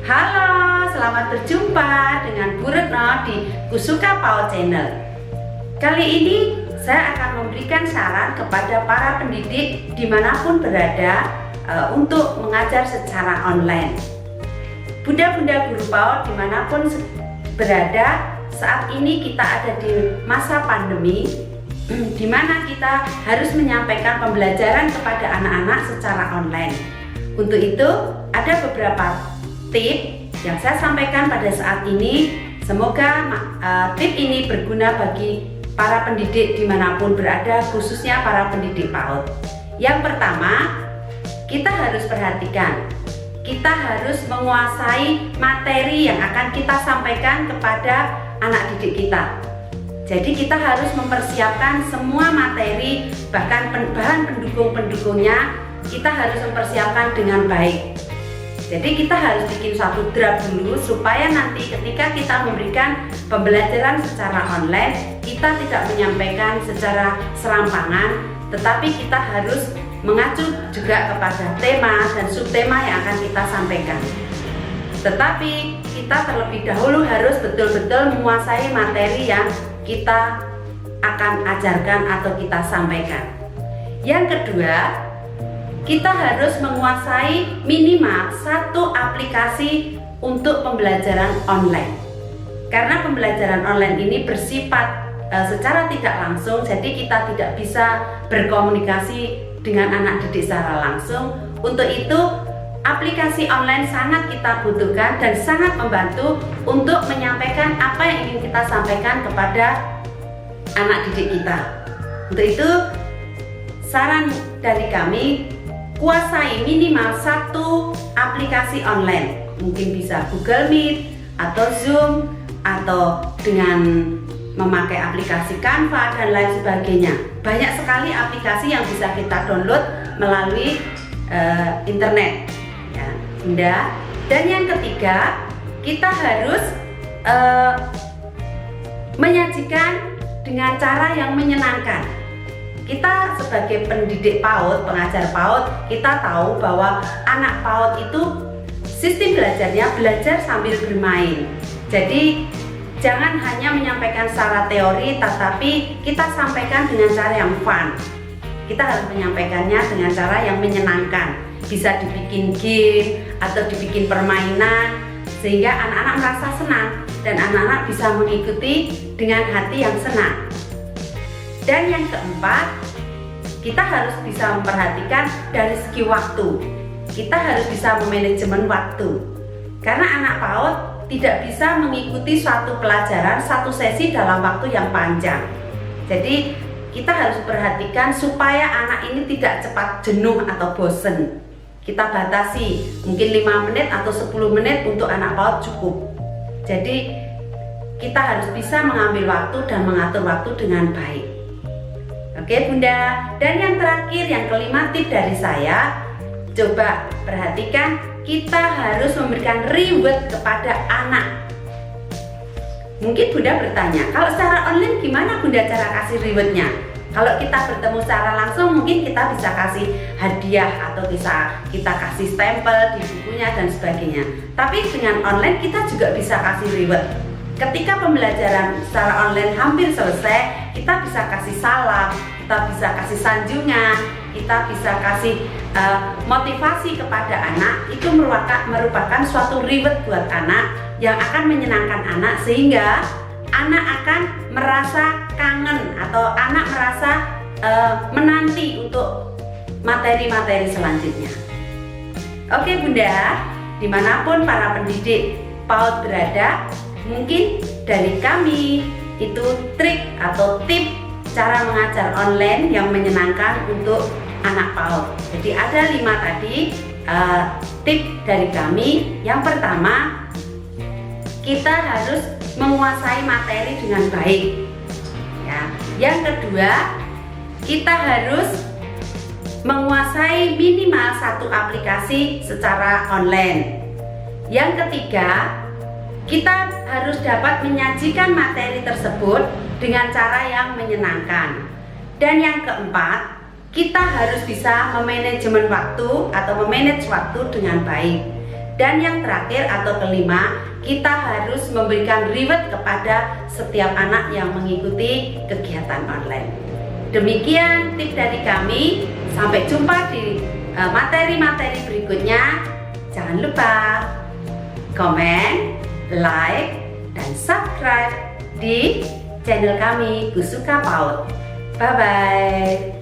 Halo, selamat berjumpa dengan Bu Retno di Kusuka PAUD Channel. Kali ini saya akan memberikan saran kepada para pendidik dimanapun berada untuk mengajar secara online. Bunda-bunda guru PAUD dimanapun berada, saat ini kita ada di masa pandemi, di mana kita harus menyampaikan pembelajaran kepada anak-anak secara online. Untuk itu, ada beberapa tips yang saya sampaikan pada saat ini. Semoga tips ini berguna bagi para pendidik dimanapun berada, khususnya para pendidik PAUD. Yang pertama, kita harus perhatikan, kita harus menguasai materi yang akan kita sampaikan kepada anak didik kita. Jadi kita harus mempersiapkan semua materi, bahkan bahan pendukung-pendukungnya kita harus mempersiapkan dengan baik. Jadi kita harus bikin satu draft dulu supaya nanti ketika kita memberikan pembelajaran secara online, kita tidak menyampaikan secara serampangan, tetapi kita harus mengacu juga kepada tema dan subtema yang akan kita sampaikan. Tetapi kita terlebih dahulu harus betul-betul menguasai materi yang kita akan ajarkan atau kita sampaikan. Yang kedua, kita harus menguasai minimal satu aplikasi untuk pembelajaran online. Karena pembelajaran online ini bersifat secara tidak langsung, jadi kita tidak bisa berkomunikasi dengan anak didik secara langsung. Untuk itu, aplikasi online sangat kita butuhkan dan sangat membantu untuk menyampaikan apa yang ingin kita sampaikan kepada anak didik kita. Untuk itu, saran dari kami, kuasai minimal satu aplikasi online. Mungkin bisa Google Meet atau Zoom, atau dengan memakai aplikasi Canva dan lain sebagainya. Banyak sekali aplikasi yang bisa kita download melalui internet, ya, Bunda. Dan yang ketiga, kita harus menyajikan dengan cara yang menyenangkan. Kita sebagai pendidik PAUD, pengajar PAUD, kita tahu bahwa anak PAUD itu sistem belajarnya belajar sambil bermain. Jadi jangan hanya menyampaikan secara teori, tetapi kita sampaikan dengan cara yang fun. Kita harus menyampaikannya dengan cara yang menyenangkan. Bisa dibikin game atau dibikin permainan sehingga anak-anak merasa senang dan anak-anak bisa mengikuti dengan hati yang senang. Dan yang keempat, kita harus bisa memperhatikan dari segi waktu. Kita harus bisa memanajemen waktu. Karena anak PAUD tidak bisa mengikuti suatu pelajaran, satu sesi dalam waktu yang panjang. Jadi kita harus perhatikan supaya anak ini tidak cepat jenuh atau bosen. Kita batasi, mungkin 5 menit atau 10 menit untuk anak PAUD cukup. Jadi kita harus bisa mengambil waktu dan mengatur waktu dengan baik. Oke Bunda, dan yang terakhir, yang kelima tips dari saya, coba perhatikan, kita harus memberikan reward kepada anak. Mungkin Bunda bertanya, kalau secara online gimana Bunda cara kasih rewardnya? Kalau kita bertemu secara langsung mungkin kita bisa kasih hadiah atau bisa kita kasih stempel di bukunya dan sebagainya. Tapi dengan online kita juga bisa kasih reward. Ketika pembelajaran secara online hampir selesai, kita bisa kasih salam, kita bisa kasih sanjungan, kita bisa kasih motivasi kepada anak. Itu merupakan suatu reward buat anak yang akan menyenangkan anak, sehingga anak akan merasa kangen atau anak merasa menanti untuk materi-materi selanjutnya. Oke Bunda, dimanapun para pendidik PAUD berada, mungkin dari kami itu trik atau tip cara mengajar online yang menyenangkan untuk anak PAUD. Jadi ada 5 tadi tip dari kami. Yang pertama, kita harus menguasai materi dengan baik, ya. Yang kedua, kita harus menguasai minimal satu aplikasi secara online. Yang ketiga, kita harus dapat menyajikan materi tersebut dengan cara yang menyenangkan. Dan yang keempat, kita harus bisa memanajemen waktu atau memanage waktu dengan baik. Dan yang terakhir atau kelima, kita harus memberikan reward kepada setiap anak yang mengikuti kegiatan online. Demikian tips dari kami. Sampai jumpa di materi-materi berikutnya. Jangan lupa komen, like, dan subscribe di channel kami Gusuka PAUD. Bye bye.